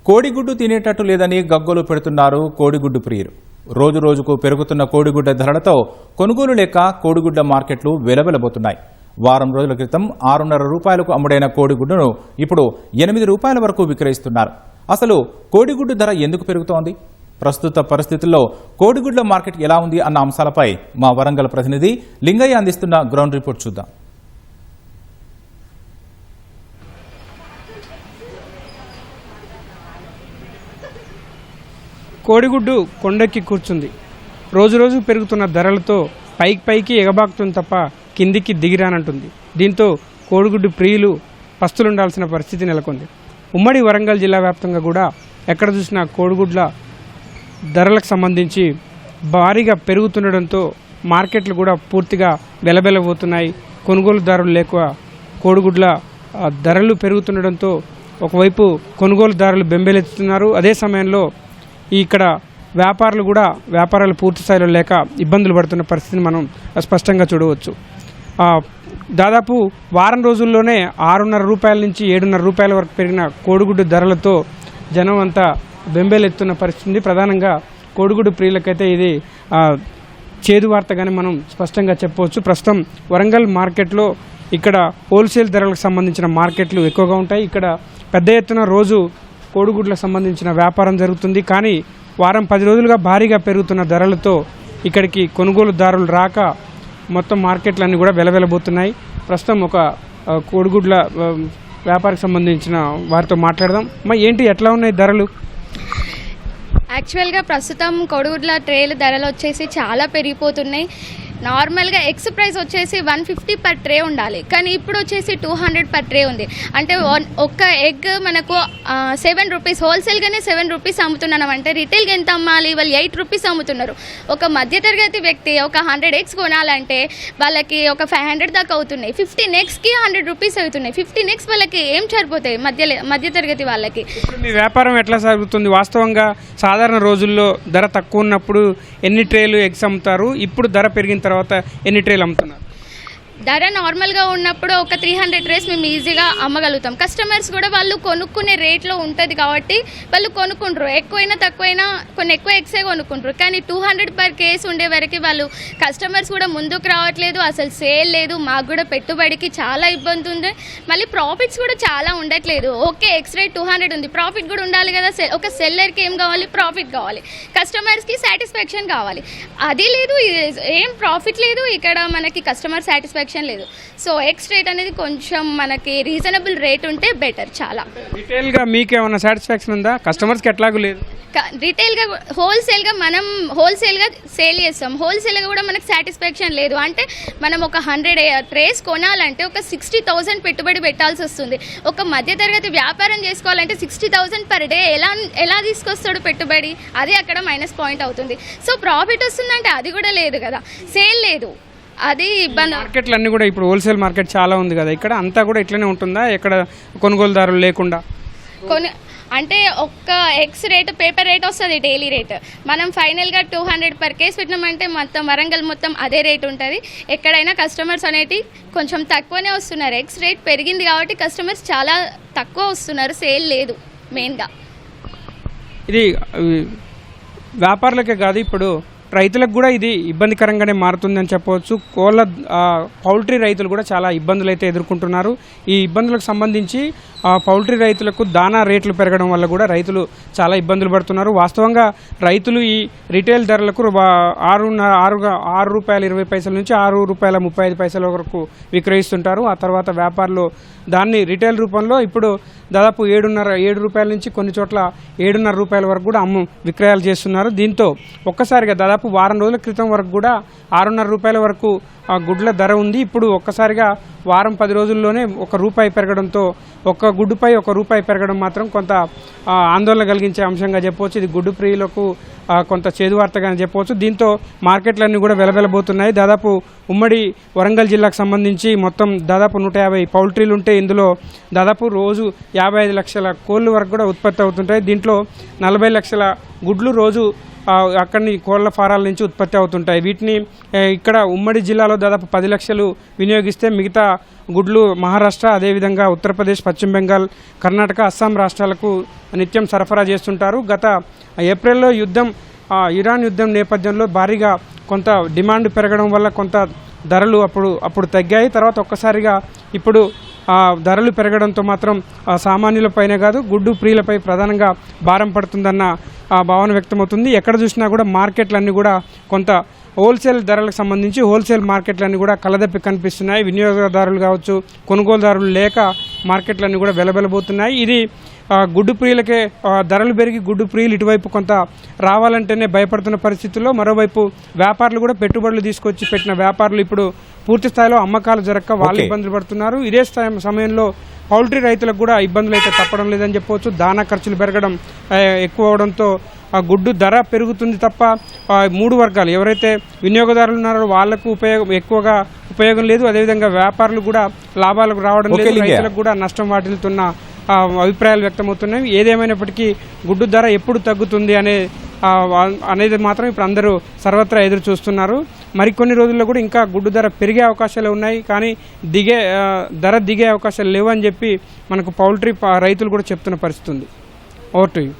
కోడిగుడ్డు తినేటట్టు లేదని గగ్గోలు పెడుతున్నారు కోడిగుడ్డు ప్రియులు. రోజు రోజుకు పెరుగుతున్న కోడిగుడ్డ ధరలతో కొనుగోలు లేక కోడిగుడ్ల మార్కెట్లు వెలవెలబోతున్నాయి. వారం రోజుల క్రితం 6.5 రూపాయలకు అమ్ముడైన కోడిగుడ్డును ఇప్పుడు 8 రూపాయల వరకు విక్రయిస్తున్నారు. అసలు కోడిగుడ్డు ధర ఎందుకు పెరుగుతోంది? ప్రస్తుత పరిస్థితుల్లో కోడిగుడ్ల మార్కెట్ ఎలా ఉంది అన్న అంశాలపై మా వరంగల్ ప్రతినిధి లింగయ్య అందిస్తున్న గ్రౌండ్ రిపోర్ట్ చూద్దాం. కోడిగుడ్డు కొండెక్కి కూర్చుంది. రోజు రోజు పెరుగుతున్న ధరలతో పైకి ఎగబాకుతుంది తప్ప కిందికి దిగిరానంటుంది. దీంతో కోడిగుడ్డు ప్రియులు పస్తులుండాల్సిన పరిస్థితి నెలకొంది. ఉమ్మడి వరంగల్ జిల్లా వ్యాప్తంగా కూడా ఎక్కడ చూసినా కోడిగుడ్ల ధరలకు సంబంధించి భారీగా పెరుగుతుండడంతో మార్కెట్లు కూడా పూర్తిగా వెలబెలబోతున్నాయి. కొనుగోలుదారులు లేక కోడిగుడ్ల ధరలు పెరుగుతుండడంతో ఒకవైపు కొనుగోలుదారులు బెంబేలెత్తుతున్నారు. అదే సమయంలో ఇక్కడ వ్యాపారులు కూడా వ్యాపారాలు పూర్తి స్థాయిలో లేక ఇబ్బందులు పడుతున్న పరిస్థితిని మనం స్పష్టంగా చూడవచ్చు. దాదాపు వారం రోజుల్లోనే 6.5 రూపాయల నుంచి 7.5 రూపాయల వరకు పెరిగిన కోడిగుడ్డు ధరలతో జనం అంతా బెంబేలెత్తున్న పరిస్థితి. ప్రధానంగా కోడిగుడ్డు ప్రియులకైతే ఇది చేదు వార్తగానే మనం స్పష్టంగా చెప్పవచ్చు. ప్రస్తుతం వరంగల్ మార్కెట్లో ఇక్కడ హోల్సేల్ ధరలకు సంబంధించిన మార్కెట్లు ఎక్కువగా ఉంటాయి. ఇక్కడ పెద్ద ఎత్తున రోజు కోడిగుడ్లకు సంబంధించిన వ్యాపారం జరుగుతుంది. కానీ వారం 10 రోజులుగా భారీగా పెరుగుతున్న ధరలతో ఇక్కడికి కొనుగోలుదారులు రాక మొత్తం మార్కెట్లన్నీ కూడా వెలవెలబోతున్నాయి. ప్రస్తుతం ఒక కోడిగుడ్ల వ్యాపారికి సంబంధించిన వారితో మాట్లాడదాం. మరి ఏంటి, ఎట్లా ఉన్నాయి ధరలు? యాక్చువల్గా ప్రస్తుతం కోడిగుడ్ల ట్రేలు ధరలు వచ్చేసి చాలా పెరిగిపోతున్నాయి. నార్మల్గా ఎగ్స్ ప్రైస్ వచ్చేసి 150 పర్ ట్రే ఉండాలి, కానీ ఇప్పుడు వచ్చేసి 200 పర్ ట్రే ఉంది. అంటే ఒక్క ఎగ్ మనకు 7 రూపీస్, హోల్సేల్గానే 7 రూపీస్ అమ్ముతున్నాం. అంటే రిటైల్గా ఎంత అమ్మాలి? వాళ్ళు 8 రూపీస్ అమ్ముతున్నారు. ఒక మధ్యతరగతి వ్యక్తి ఒక 100 ఎగ్స్ కొనాలంటే వాళ్ళకి ఒక 500 దాకా అవుతున్నాయి. 15 ఎగ్స్కి 100 రూపీస్ అవుతున్నాయి. 15 ఎగ్స్ వాళ్ళకి ఏం సరిపోతాయి మధ్యతరగతి వాళ్ళకి? మీ వ్యాపారం ఎట్లా సాగుతుంది? వాస్తవంగా సాధారణ రోజుల్లో ధర తక్కువ ఉన్నప్పుడు ఎన్ని ట్రేలు ఎగ్స్ అమ్ముతారు? ఇప్పుడు ధర పెరిగిన తర్వాత ఎన్ని ట్రేలు అమ్ముతున్నారు? ధర నార్మల్గా ఉన్నప్పుడు ఒక 300 ట్రేస్ మేము ఈజీగా అమ్మగలుగుతాం. కస్టమర్స్ కూడా వాళ్ళు కొనుక్కునే రేట్లో ఉంటుంది కాబట్టి వాళ్ళు కొనుక్కుంటారు. ఎక్కువైనా తక్కువైనా కొన్ని ఎక్కువ ఎగ్సే కొనుక్కుంటారు. కానీ 200 పర్ కేస్ ఉండే వరకు వాళ్ళు కస్టమర్స్ కూడా ముందుకు రావట్లేదు. అసలు సేల్ లేదు. మాకు కూడా పెట్టుబడికి చాలా ఇబ్బంది ఉంది. మళ్ళీ ప్రాఫిట్స్ కూడా చాలా ఉండట్లేదు. ఓకే, ఎగ్స్ రేట్ 200 ఉంది, ప్రాఫిట్ కూడా ఉండాలి కదా. ఒక సెల్లర్కి ఏం కావాలి? ప్రాఫిట్ కావాలి. కస్టమర్స్కి సాటిస్ఫాక్షన్ కావాలి. అది లేదు, ఏం ప్రాఫిట్ లేదు. ఇక్కడ మనకి కస్టమర్ సాటిస్ఫాక్షన్ లేదు. సో ఎగ్స్ రేట్ అనేది కొంచెం మనకి రీజనబుల్ రేట్ ఉంటే బెటర్. చాలా రిటైల్గా మీకు ఏమైనా సాటిస్ఫాక్షన్ ఉందా? కస్టమర్స్కి ఎట్లాగూ లేదు. రిటైల్గా హోల్సేల్గా మనం హోల్సేల్గా సేల్ చేస్తాం. హోల్సేల్గా కూడా మనకు సాటిస్ఫాక్షన్ లేదు. అంటే మనం ఒక 100 ట్రేస్ కొనాలంటే ఒక 60,000 పెట్టుబడి పెట్టాల్సి వస్తుంది. ఒక మధ్యతరగతి వ్యాపారం చేసుకోవాలంటే 60,000 పర్ డే ఎలా తీసుకొస్తాడు పెట్టుబడి? అది అక్కడ మైనస్ పాయింట్ అవుతుంది. సో ప్రాఫిట్ వస్తుందంటే అది కూడా లేదు కదా, సేల్ లేదు, అది ఇబ్బంది. మార్కెట్లు అన్నీ కూడా ఇప్పుడు హోల్సేల్ మార్కెట్ చాలా ఉంది కదా, ఇక్కడ అంతా కూడా ఇట్లనే ఉంటుందా? ఎక్కడ కొనుగోలుదారులు లేకుండా అంటే ఒక్క ఎగ్స్ రేటు పేపర్ రేట్ వస్తుంది, డైలీ రేట్. మనం ఫైనల్గా 200 పర్ కేస్ పెట్టినామంటే మొత్తం వరంగల్ మొత్తం అదే రేట్ ఉంటుంది. ఎక్కడైనా కస్టమర్స్ అనేటి కొంచెం తక్కువనే వస్తున్నారు. ఎగ్స్ రేట్ పెరిగింది కాబట్టి కస్టమర్స్ చాలా తక్కువ వస్తున్నారు, సేల్ లేదు మెయిన్గా. ఇది వ్యాపారులకే కాదు, ఇప్పుడు రైతులకు కూడా ఇది ఇబ్బందికరంగానే మారుతుందని చెప్పవచ్చు. పౌల్ట్రీ రైతులు కూడా చాలా ఇబ్బందులు అయితే ఎదుర్కొంటున్నారు. ఈ ఇబ్బందులకు సంబంధించి పౌల్ట్రీ రైతులకు దానా రేట్లు పెరగడం వల్ల కూడా రైతులు చాలా ఇబ్బందులు పడుతున్నారు. వాస్తవంగా రైతులు ఈ రిటైల్ ధరలకు 6 రూపాయల 20 పైసల నుంచి 6 రూపాయల 35 పైసల వరకు విక్రయిస్తుంటారు. ఆ తర్వాత వ్యాపారులు దాన్ని రిటైల్ రూపంలో ఇప్పుడు దాదాపు 7 రూపాయల నుంచి కొన్ని చోట్ల 7.5 రూపాయల వరకు కూడా విక్రయాలు చేస్తున్నారు. దీంతో ఒక్కసారిగా దాదాపు వారం రోజుల క్రితం వరకు కూడా 6.5 రూపాయల వరకు గుడ్ల ధర ఉంది. ఇప్పుడు ఒక్కసారిగా వారం 10 రోజుల్లోనే 1 రూపాయి పెరగడంతో ఒక్క గుడ్డుపై 1 రూపాయి పెరగడం మాత్రం కొంత ఆందోళన కలిగించే అంశంగా చెప్పవచ్చు. ఇది గుడ్డు ప్రియులకు కొంత చేదు వార్తగానే చెప్పవచ్చు. దీంతో మార్కెట్లన్నీ కూడా వెలవెలబోతున్నాయి. దాదాపు ఉమ్మడి వరంగల్ జిల్లాకు సంబంధించి మొత్తం దాదాపు 150 పౌల్ట్రీలు ఉంటే ఇందులో దాదాపు రోజు 55 లక్షల కోళ్ళు వరకు కూడా ఉత్పత్తి అవుతుంటాయి. దీంట్లో 40 లక్షల గుడ్లు రోజు అక్కడి కోళ్ల ఫారాల నుంచి ఉత్పత్తి అవుతుంటాయి. వీటిని ఇక్కడ ఉమ్మడి జిల్లాలో దాదాపు 10 లక్షలు వినియోగిస్తే మిగతా గుడ్లు మహారాష్ట్ర, అదేవిధంగా ఉత్తరప్రదేశ్, పశ్చిమ బెంగాల్, కర్ణాటక, అస్సాం రాష్ట్రాలకు నిత్యం సరఫరా చేస్తుంటారు. గత ఏప్రిల్లో ఇరాన్ యుద్ధం నేపథ్యంలో భారీగా కొంత డిమాండ్ పెరగడం వల్ల కొంత ధరలు అప్పుడు తగ్గాయి. తర్వాత ఒక్కసారిగా ఇప్పుడు ధరలు పెరగడంతో మాత్రం సామాన్యులపైనే కాదు గుడ్డు ప్రియులపై ప్రధానంగా భారం పడుతుందన్న భావన వ్యక్తమవుతుంది. ఎక్కడ చూసినా కూడా మార్కెట్లన్నీ కూడా కొంత హోల్సేల్ ధరలకు సంబంధించి హోల్సేల్ మార్కెట్లన్నీ కూడా కలదప్పి కనిపిస్తున్నాయి. వినియోగదారులు కావచ్చు, కొనుగోలుదారులు లేక మార్కెట్లన్నీ కూడా వెలబెలబోతున్నాయి. ఇది గుడ్డు ప్రియులకే ధరలు పెరిగి గుడ్డు ప్రియులు ఇటువైపు కొంత రావాలంటేనే భయపడుతున్న పరిస్థితుల్లో మరోవైపు వ్యాపారులు కూడా పెట్టుబడులు తీసుకొచ్చి పెట్టిన వ్యాపారులు ఇప్పుడు పూర్తి స్థాయిలో అమ్మకాలు జరగక వాళ్ళు ఇబ్బందులు పడుతున్నారు. ఇదే సమయంలో పౌల్ట్రీ రైతులకు కూడా ఇబ్బందులు అయితే తప్పడం లేదని చెప్పవచ్చు. దానా ఖర్చులు పెరగడం ఎక్కువ అవడంతో గుడ్డు ధర పెరుగుతుంది తప్ప మూడు వర్గాలు ఎవరైతే వినియోగదారులు ఉన్నారో వాళ్లకు ఎక్కువగా ఉపయోగం లేదు. అదేవిధంగా వ్యాపారులు కూడా లాభాలకు రావడం లేదు, రైతులకు కూడా నష్టం వాటిల్తున్న అభిప్రాయాలు వ్యక్తమవుతున్నాయి. ఏదేమైనప్పటికీ గుడ్డు ధర ఎప్పుడు తగ్గుతుంది అనేది మాత్రం ఇప్పుడు అందరూ సర్వత్రా ఎదురు చూస్తున్నారు. మరికొన్ని రోజుల్లో కూడా ఇంకా గుడ్డు ధర పెరిగే అవకాశాలు ఉన్నాయి, కానీ ధర దిగే అవకాశాలు లేవు అని చెప్పి మనకు పౌల్ట్రీ రైతులు కూడా చెప్తున్న పరిస్థితి ఉంది. Over to you.